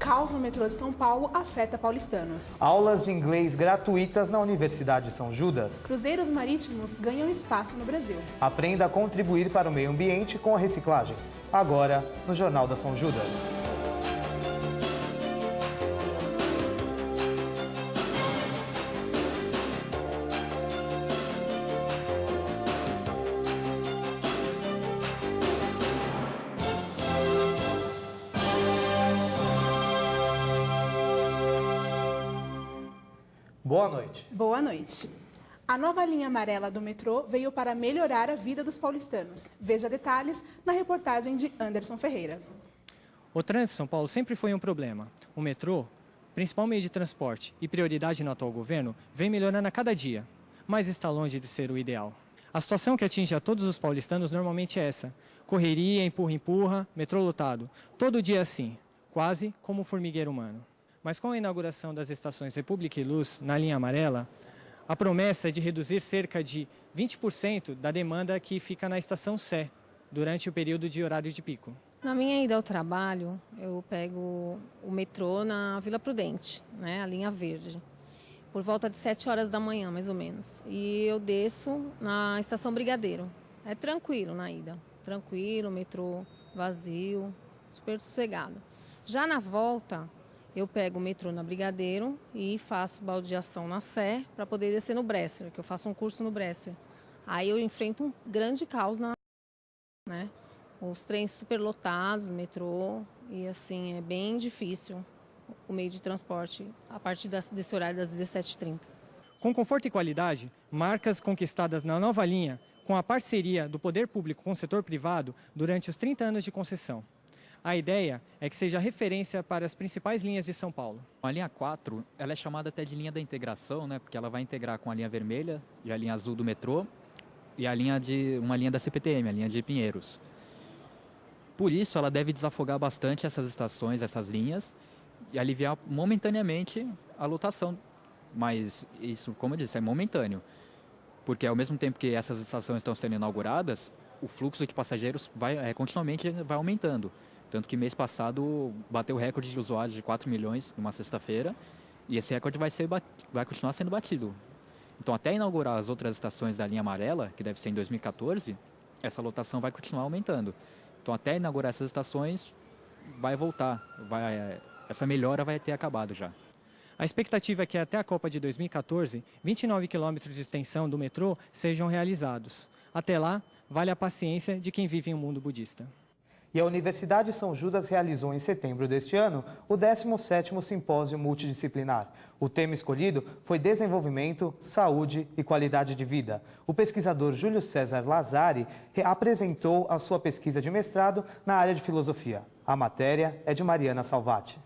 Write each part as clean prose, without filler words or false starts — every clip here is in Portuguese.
caos no metrô de São Paulo afeta paulistanos. Aulas de inglês gratuitas na Universidade São Judas. Cruzeiros marítimos ganham espaço no Brasil. Aprenda a contribuir para o meio ambiente com a reciclagem. Agora, no Jornal da São Judas. Boa noite. Boa noite. A nova linha amarela do metrô veio para melhorar a vida dos paulistanos. Veja detalhes na reportagem de Anderson Ferreira. O trânsito em São Paulo sempre foi um problema. O metrô, principal meio de transporte e prioridade no atual governo, vem melhorando a cada dia, mas está longe de ser o ideal. A situação que atinge a todos os paulistanos normalmente é essa: correria, empurra-empurra, metrô lotado. Todo dia assim, quase como um formigueiro humano. Mas com a inauguração das estações República e Luz na linha amarela, a promessa é de reduzir cerca de 20% da demanda que fica na estação Sé durante o período de horário de pico. Na minha ida ao trabalho, eu pego o metrô na Vila Prudente, a linha verde, por volta de 7 horas da manhã, mais ou menos. E eu desço na estação Brigadeiro. É tranquilo na ida, tranquilo, metrô vazio, super sossegado. Já na volta, eu pego o metrô na Brigadeiro e faço baldeação na Sé para poder descer no Bresser, que eu faço um curso no Bresser. Aí eu enfrento um grande caos os trens super lotados, metrô, e assim, é bem difícil o meio de transporte a partir desse horário das 17h30. Com conforto e qualidade, marcas conquistadas na nova linha com a parceria do poder público com o setor privado durante os 30 anos de concessão. A ideia é que seja referência para as principais linhas de São Paulo. A linha 4 ela é chamada até de linha da integração, porque ela vai integrar com a linha vermelha e a linha azul do metrô e uma linha da CPTM, a linha de Pinheiros. Por isso, ela deve desafogar bastante essas estações, essas linhas, e aliviar momentaneamente a lotação. Mas isso, como eu disse, é momentâneo. Porque ao mesmo tempo que essas estações estão sendo inauguradas, o fluxo de passageiros continuamente vai aumentando. Tanto que mês passado bateu o recorde de usuários de 4 milhões numa sexta-feira, e esse recorde vai continuar sendo batido. Então, até inaugurar as outras estações da linha amarela, que deve ser em 2014, essa lotação vai continuar aumentando. Então, até inaugurar essas estações, vai voltar. Essa melhora vai ter acabado já. A expectativa é que até a Copa de 2014, 29 quilômetros de extensão do metrô sejam realizados. Até lá, vale a paciência de quem vive em um mundo budista. E a Universidade São Judas realizou em setembro deste ano o 17º Simpósio Multidisciplinar. O tema escolhido foi Desenvolvimento, Saúde e Qualidade de Vida. O pesquisador Júlio César Lazari apresentou a sua pesquisa de mestrado na área de filosofia. A matéria é de Mariana Salvati.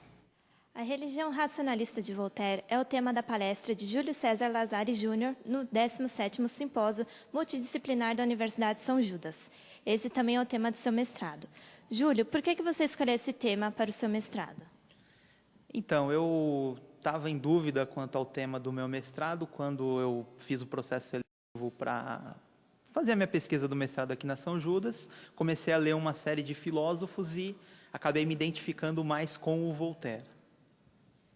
A religião racionalista de Voltaire é o tema da palestra de Júlio César Lazari Júnior no 17º Simpósio Multidisciplinar da Universidade São Judas. Esse também é o tema do seu mestrado. Júlio, por que você escolheu esse tema para o seu mestrado? Então, eu estava em dúvida quanto ao tema do meu mestrado quando eu fiz o processo seletivo para fazer a minha pesquisa do mestrado aqui na São Judas. Comecei a ler uma série de filósofos e acabei me identificando mais com o Voltaire.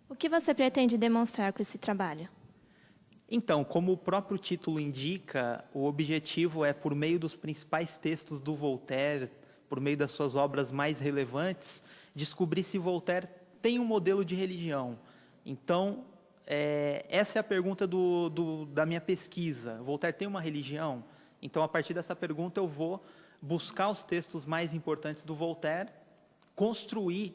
O que você pretende demonstrar com esse trabalho? Então, como o próprio título indica, o objetivo é, por meio dos principais textos do Voltaire, por meio das suas obras mais relevantes, descobrir se Voltaire tem um modelo de religião. Então, essa é a pergunta da minha pesquisa. Voltaire tem uma religião? Então, a partir dessa pergunta, eu vou buscar os textos mais importantes do Voltaire, construir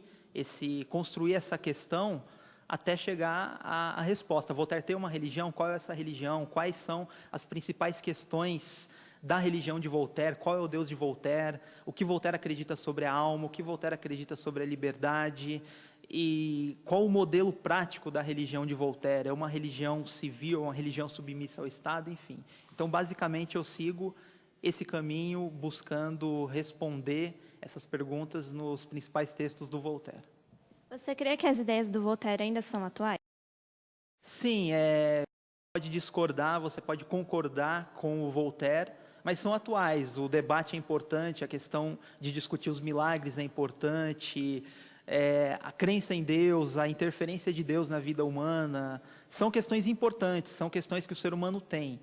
essa questão até chegar à resposta. Voltaire tem uma religião? Qual é essa religião? Quais são as principais questões da religião de Voltaire? Qual é o Deus de Voltaire? O que Voltaire acredita sobre a alma? O que Voltaire acredita sobre a liberdade? E qual o modelo prático da religião de Voltaire? É uma religião civil, uma religião submissa ao Estado? Enfim. Então, basicamente, eu sigo esse caminho buscando responder essas perguntas nos principais textos do Voltaire. Você crê que as ideias do Voltaire ainda são atuais? Sim, pode discordar, você pode concordar com o Voltaire, mas são atuais. O debate é importante, a questão de discutir os milagres é importante, a crença em Deus, a interferência de Deus na vida humana, são questões importantes, são questões que o ser humano tem.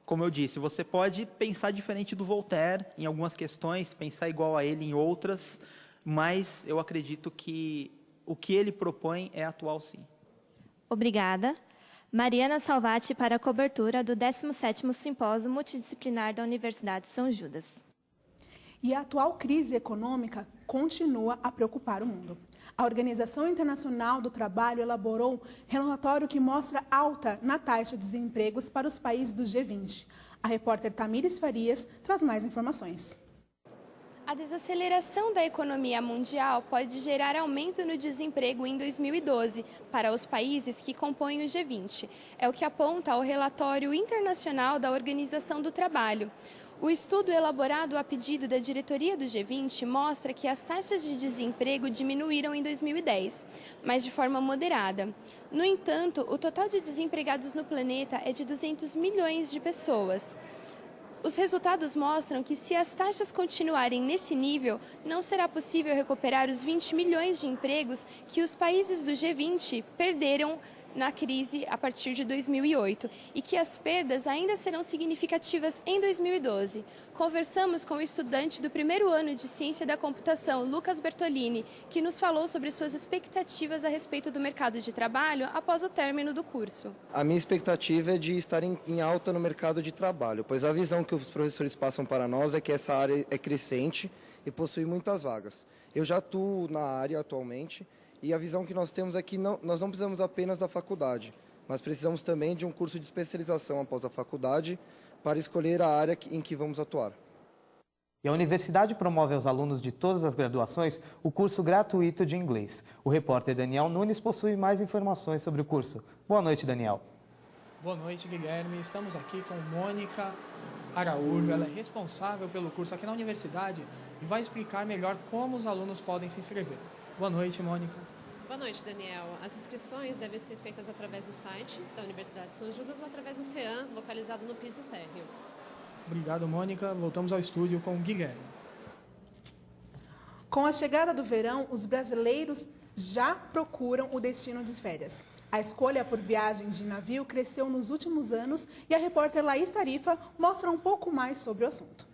Como eu disse, você pode pensar diferente do Voltaire em algumas questões, pensar igual a ele em outras, mas eu acredito que o que ele propõe é atual, sim. Obrigada. Mariana Salvati para a cobertura do 17º Simpósio Multidisciplinar da Universidade de São Judas. E a atual crise econômica continua a preocupar o mundo. A Organização Internacional do Trabalho elaborou um relatório que mostra alta na taxa de desempregos para os países do G20. A repórter Tamires Farias traz mais informações. A desaceleração da economia mundial pode gerar aumento no desemprego em 2012 para os países que compõem o G20. É o que aponta o relatório internacional da Organização do Trabalho. O estudo elaborado a pedido da diretoria do G20 mostra que as taxas de desemprego diminuíram em 2010, mas de forma moderada. No entanto, o total de desempregados no planeta é de 200 milhões de pessoas. Os resultados mostram que, se as taxas continuarem nesse nível, não será possível recuperar os 20 milhões de empregos que os países do G20 perderam na crise a partir de 2008 e que as perdas ainda serão significativas em 2012. Conversamos com o estudante do primeiro ano de Ciência da Computação, Lucas Bertolini, que nos falou sobre suas expectativas a respeito do mercado de trabalho após o término do curso. A minha expectativa é de estar em alta no mercado de trabalho, pois a visão que os professores passam para nós é que essa área é crescente e possui muitas vagas. Eu já atuo na área atualmente, e a visão que nós temos é que nós não precisamos apenas da faculdade, mas precisamos também de um curso de especialização após a faculdade para escolher a área em que vamos atuar. E a universidade promove aos alunos de todas as graduações o curso gratuito de inglês. O repórter Daniel Nunes possui mais informações sobre o curso. Boa noite, Daniel. Boa noite, Guilherme. Estamos aqui com Mônica Araújo. Ela é responsável pelo curso aqui na universidade e vai explicar melhor como os alunos podem se inscrever. Boa noite, Mônica. Boa noite, Daniel. As inscrições devem ser feitas através do site da Universidade de São Judas ou através do CEAM, localizado no piso térreo. Obrigado, Mônica. Voltamos ao estúdio com o Guilherme. Com a chegada do verão, os brasileiros já procuram o destino de férias. A escolha por viagens de navio cresceu nos últimos anos e a repórter Laís Tarifa mostra um pouco mais sobre o assunto.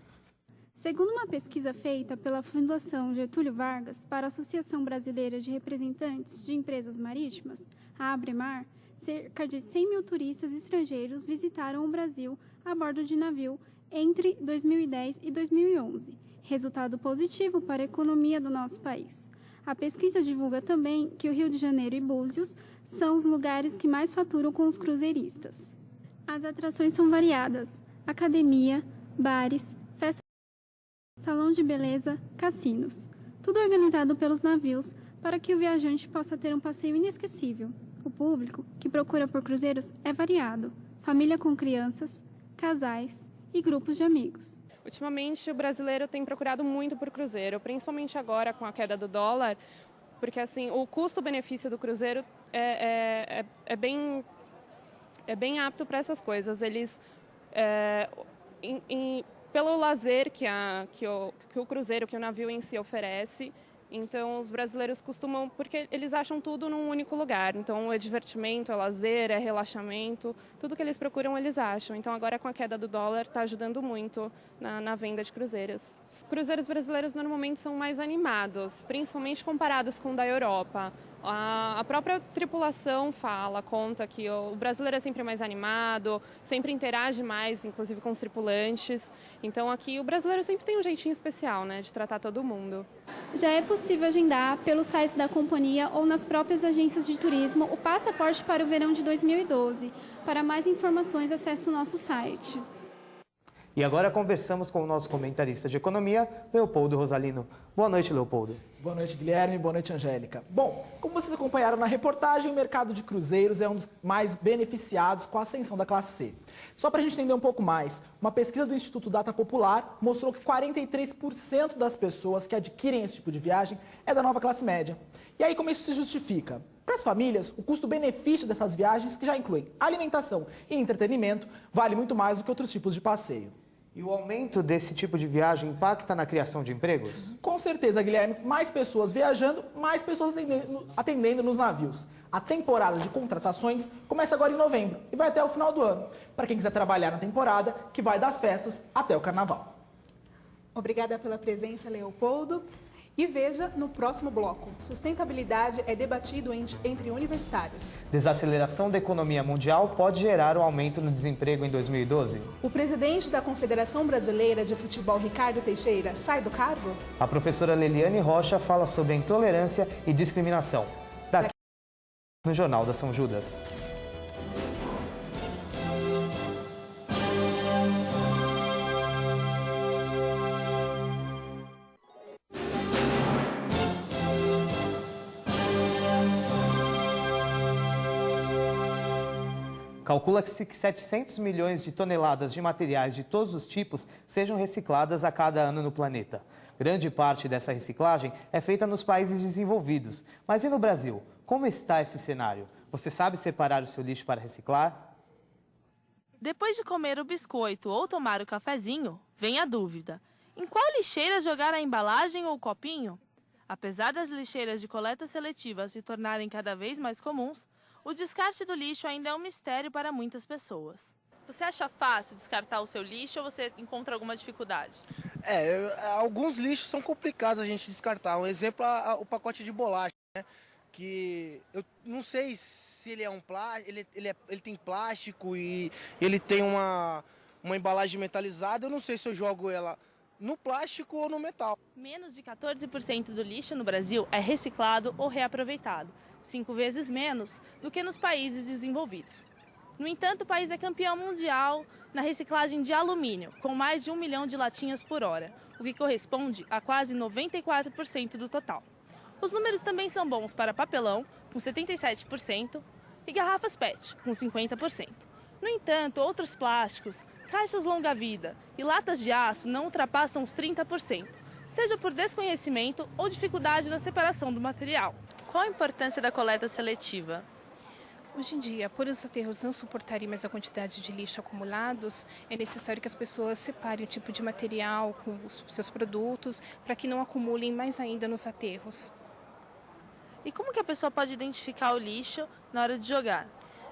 Segundo uma pesquisa feita pela Fundação Getúlio Vargas para a Associação Brasileira de Representantes de Empresas Marítimas, a Abremar, cerca de 100 mil turistas estrangeiros visitaram o Brasil a bordo de navio entre 2010 e 2011, resultado positivo para a economia do nosso país. A pesquisa divulga também que o Rio de Janeiro e Búzios são os lugares que mais faturam com os cruzeiristas. As atrações são variadas: academia, bares, festas, salão de beleza, cassinos. Tudo organizado pelos navios para que o viajante possa ter um passeio inesquecível. O público que procura por cruzeiros é variado: família com crianças, casais e grupos de amigos. Ultimamente, o brasileiro tem procurado muito por cruzeiro, principalmente agora com a queda do dólar, porque assim o custo-benefício do cruzeiro é bem apto para essas coisas. Eles, pelo lazer que o cruzeiro, que o navio em si oferece, então os brasileiros costumam, porque eles acham tudo num único lugar. Então é divertimento, é lazer, é relaxamento, tudo que eles procuram eles acham. Então agora com a queda do dólar está ajudando muito na venda de cruzeiros. Os cruzeiros brasileiros normalmente são mais animados, principalmente comparados com o da Europa. A própria tripulação conta que o brasileiro é sempre mais animado, sempre interage mais, inclusive com os tripulantes. Então aqui o brasileiro sempre tem um jeitinho especial, né, de tratar todo mundo. Já é possível agendar pelo site da companhia ou nas próprias agências de turismo o passaporte para o verão de 2012. Para mais informações, acesse o nosso site. E agora conversamos com o nosso comentarista de economia, Leopoldo Rosalino. Boa noite, Leopoldo. Boa noite, Guilherme. Boa noite, Angélica. Bom, como vocês acompanharam na reportagem, o mercado de cruzeiros é um dos mais beneficiados com a ascensão da classe C. Só para a gente entender um pouco mais, uma pesquisa do Instituto Data Popular mostrou que 43% das pessoas que adquirem esse tipo de viagem é da nova classe média. E aí, como isso se justifica? Para as famílias, o custo-benefício dessas viagens, que já incluem alimentação e entretenimento, vale muito mais do que outros tipos de passeio. E o aumento desse tipo de viagem impacta na criação de empregos? Com certeza, Guilherme. Mais pessoas viajando, mais pessoas atendendo nos navios. A temporada de contratações começa agora em novembro e vai até o final do ano. Para quem quiser trabalhar na temporada, que vai das festas até o carnaval. Obrigada pela presença, Leopoldo. E veja no próximo bloco. Sustentabilidade é debatido entre universitários. Desaceleração da economia mundial pode gerar um aumento no desemprego em 2012? O presidente da Confederação Brasileira de Futebol, Ricardo Teixeira, sai do cargo? A professora Leliane Rocha fala sobre a intolerância e discriminação. Daqui no Jornal da São Judas. Calcula-se que 700 milhões de toneladas de materiais de todos os tipos sejam recicladas a cada ano no planeta. Grande parte dessa reciclagem é feita nos países desenvolvidos. Mas e no Brasil? Como está esse cenário? Você sabe separar o seu lixo para reciclar? Depois de comer o biscoito ou tomar o cafezinho, vem a dúvida. Em qual lixeira jogar a embalagem ou o copinho? Apesar das lixeiras de coleta seletiva se tornarem cada vez mais comuns, o descarte do lixo ainda é um mistério para muitas pessoas. Você acha fácil descartar o seu lixo ou você encontra alguma dificuldade? Alguns lixos são complicados a gente descartar. Um exemplo é o pacote de bolacha, né? Que eu não sei se ele é um plástico, ele tem plástico e ele tem uma embalagem metalizada. Eu não sei se eu jogo ela no plástico ou no metal. Menos de 14% do lixo no Brasil é reciclado ou reaproveitado, 5 vezes menos do que nos países desenvolvidos. No entanto, o país é campeão mundial na reciclagem de alumínio, com mais de 1 milhão de latinhas por hora, o que corresponde a quase 94% do total. Os números também são bons para papelão, com 77%, e garrafas PET, com 50%. No entanto, outros plásticos, caixas longa-vida e latas de aço não ultrapassam os 30%, seja por desconhecimento ou dificuldade na separação do material. Qual a importância da coleta seletiva? Hoje em dia, por os aterros não suportarem mais a quantidade de lixo acumulados, é necessário que as pessoas separem o tipo de material com os seus produtos para que não acumulem mais ainda nos aterros. E como que a pessoa pode identificar o lixo na hora de jogar?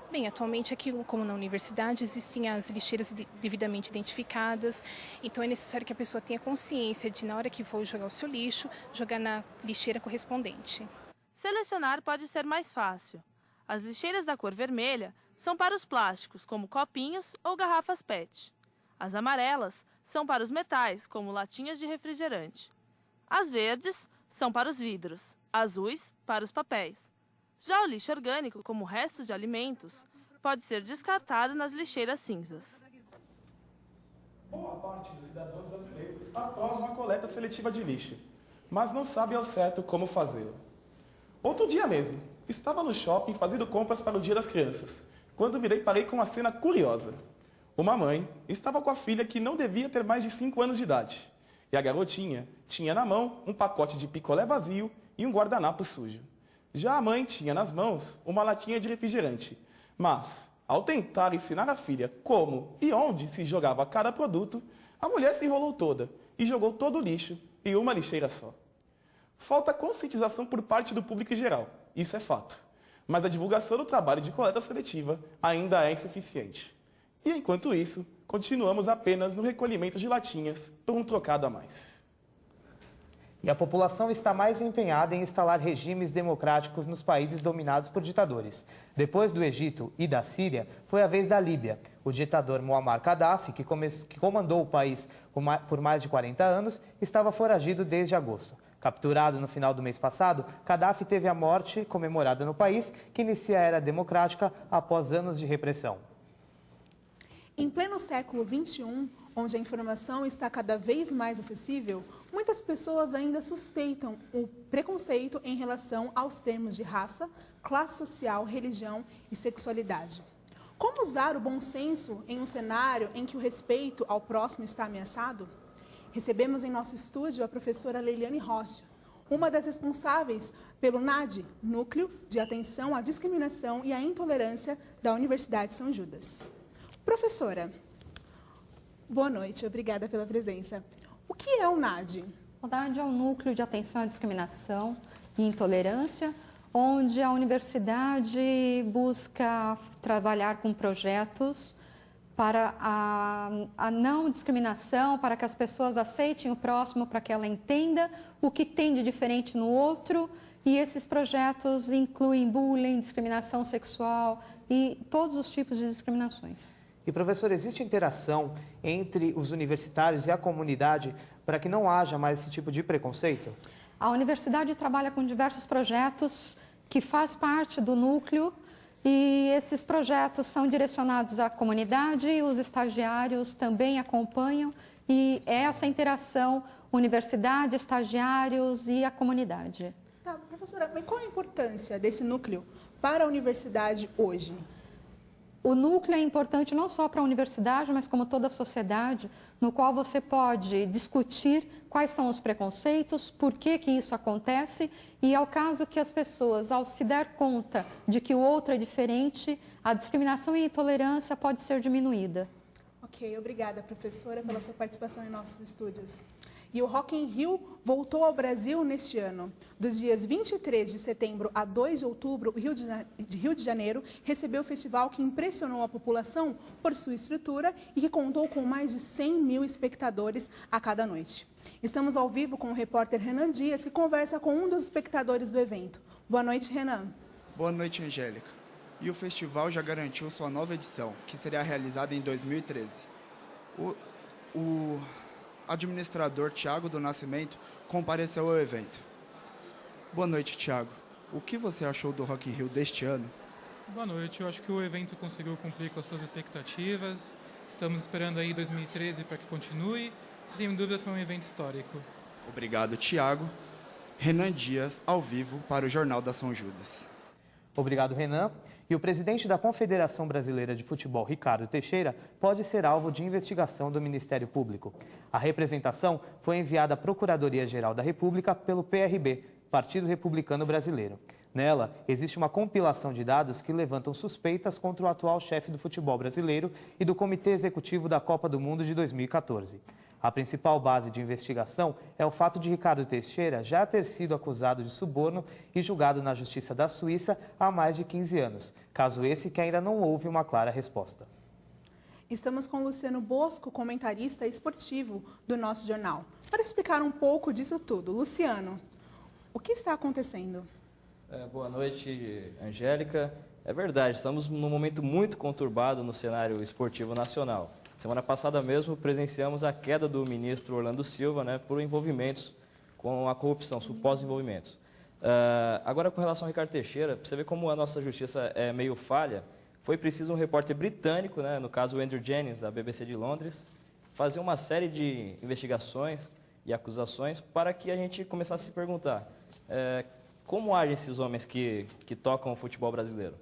Bem, atualmente aqui, como na universidade, existem as lixeiras devidamente identificadas, então é necessário que a pessoa tenha consciência de, na hora que for jogar o seu lixo, jogar na lixeira correspondente. Selecionar pode ser mais fácil. As lixeiras da cor vermelha são para os plásticos, como copinhos ou garrafas PET. As amarelas são para os metais, como latinhas de refrigerante. As verdes são para os vidros, azuis para os papéis. Já o lixo orgânico, como restos de alimentos, pode ser descartado nas lixeiras cinzas. Boa parte dos cidadãos brasileiros aprova uma coleta seletiva de lixo, mas não sabe ao certo como fazê-lo. Outro dia mesmo, estava no shopping fazendo compras para o Dia das Crianças, quando me deparei com uma cena curiosa. Uma mãe estava com a filha que não devia ter mais de 5 anos de idade, e a garotinha tinha na mão um pacote de picolé vazio e um guardanapo sujo. Já a mãe tinha nas mãos uma latinha de refrigerante, mas, ao tentar ensinar a filha como e onde se jogava cada produto, a mulher se enrolou toda e jogou todo o lixo em uma lixeira só. Falta conscientização por parte do público em geral, isso é fato, mas a divulgação do trabalho de coleta seletiva ainda é insuficiente. E enquanto isso, continuamos apenas no recolhimento de latinhas por um trocado a mais. E a população está mais empenhada em instalar regimes democráticos nos países dominados por ditadores. Depois do Egito e da Síria, foi a vez da Líbia. O ditador Muammar Gaddafi, que comandou o país por mais de 40 anos, estava foragido desde agosto. Capturado no final do mês passado, Gaddafi teve a morte comemorada no país, que inicia a era democrática após anos de repressão. Em pleno século XXI, onde a informação está cada vez mais acessível, muitas pessoas ainda sustentam o preconceito em relação aos termos de raça, classe social, religião e sexualidade. Como usar o bom senso em um cenário em que o respeito ao próximo está ameaçado? Recebemos em nosso estúdio a professora Leliane Rocha, uma das responsáveis pelo NAD, Núcleo de Atenção à Discriminação e à Intolerância da Universidade São Judas. Professora, Boa noite, obrigada pela presença. O que é o NAD? O NAD é um núcleo de atenção à discriminação e intolerância, onde a universidade busca trabalhar com projetos para a não discriminação, para que as pessoas aceitem o próximo, para que ela entenda o que tem de diferente no outro. E esses projetos incluem bullying, discriminação sexual e todos os tipos de discriminações. E, professor, existe interação entre os universitários e a comunidade para que não haja mais esse tipo de preconceito? A universidade trabalha com diversos projetos que faz parte do núcleo e esses projetos são direcionados à comunidade, os estagiários também acompanham e é essa interação universidade, estagiários e a comunidade. Tá, professora, mas qual a importância desse núcleo para a universidade hoje? O núcleo é importante não só para a universidade, mas como toda a sociedade, no qual você pode discutir quais são os preconceitos, por que isso acontece e ao caso que as pessoas, ao se dar conta de que o outro é diferente, a discriminação e a intolerância pode ser diminuída. Ok, obrigada, professora, pela sua participação em nossos estúdios. E o Rock in Rio voltou ao Brasil neste ano. Dos dias 23 de setembro a 2 de outubro, o Rio de Janeiro recebeu o festival que impressionou a população por sua estrutura e que contou com mais de 100 mil espectadores a cada noite. Estamos ao vivo com o repórter Renan Dias, que conversa com um dos espectadores do evento. Boa noite, Renan. Boa noite, Angélica. E o festival já garantiu sua nova edição, que será realizada em 2013. O administrador Tiago do Nascimento compareceu ao evento. Boa noite, Tiago. O que você achou do Rock in Rio deste ano? Boa noite. Eu acho que o evento conseguiu cumprir com as suas expectativas. Estamos esperando aí 2013 para que continue. Sem dúvida, foi um evento histórico. Obrigado, Tiago. Renan Dias, ao vivo, para o Jornal da São Judas. Obrigado, Renan. E o presidente da Confederação Brasileira de Futebol, Ricardo Teixeira, pode ser alvo de investigação do Ministério Público. A representação foi enviada à Procuradoria-Geral da República pelo PRB, Partido Republicano Brasileiro. Nela, existe uma compilação de dados que levantam suspeitas contra o atual chefe do futebol brasileiro e do Comitê Executivo da Copa do Mundo de 2014. A principal base de investigação é o fato de Ricardo Teixeira já ter sido acusado de suborno e julgado na Justiça da Suíça há mais de 15 anos, caso esse que ainda não houve uma clara resposta. Estamos com Luciano Bosco, comentarista esportivo do nosso jornal, para explicar um pouco disso tudo. Luciano, o que está acontecendo? Boa noite, Angélica. É verdade, estamos num momento muito conturbado no cenário esportivo nacional. Semana passada mesmo presenciamos a queda do ministro Orlando Silva, por envolvimentos com a corrupção, supostos envolvimentos. Agora, com relação ao Ricardo Teixeira, para você ver como a nossa justiça é meio falha, foi preciso um repórter britânico, no caso o Andrew Jennings, da BBC de Londres, fazer uma série de investigações e acusações para que a gente começasse a se perguntar como agem esses homens que tocam o futebol brasileiro.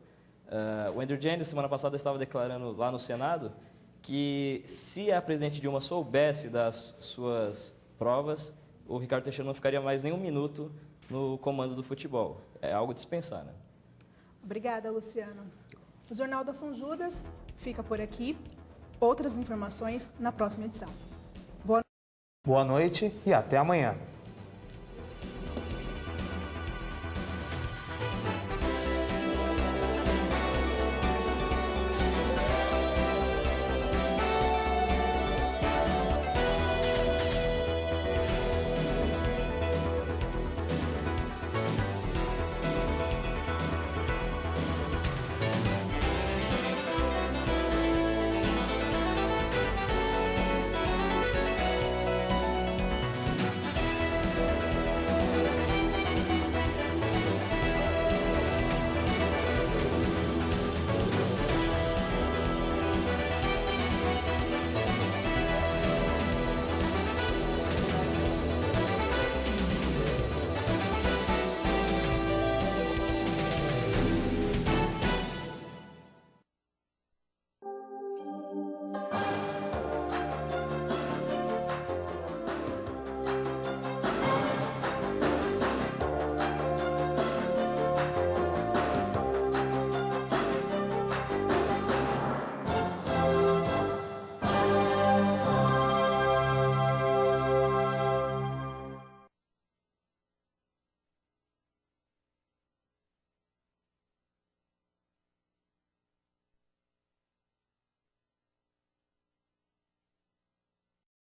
O Andrew Jennings, semana passada, estava declarando lá no Senado que se a presidente Dilma soubesse das suas provas, o Ricardo Teixeira não ficaria mais nem um minuto no comando do futebol. É algo de se pensar, Obrigada, Luciano. O Jornal da São Judas fica por aqui. Outras informações na próxima edição. Boa noite e até amanhã.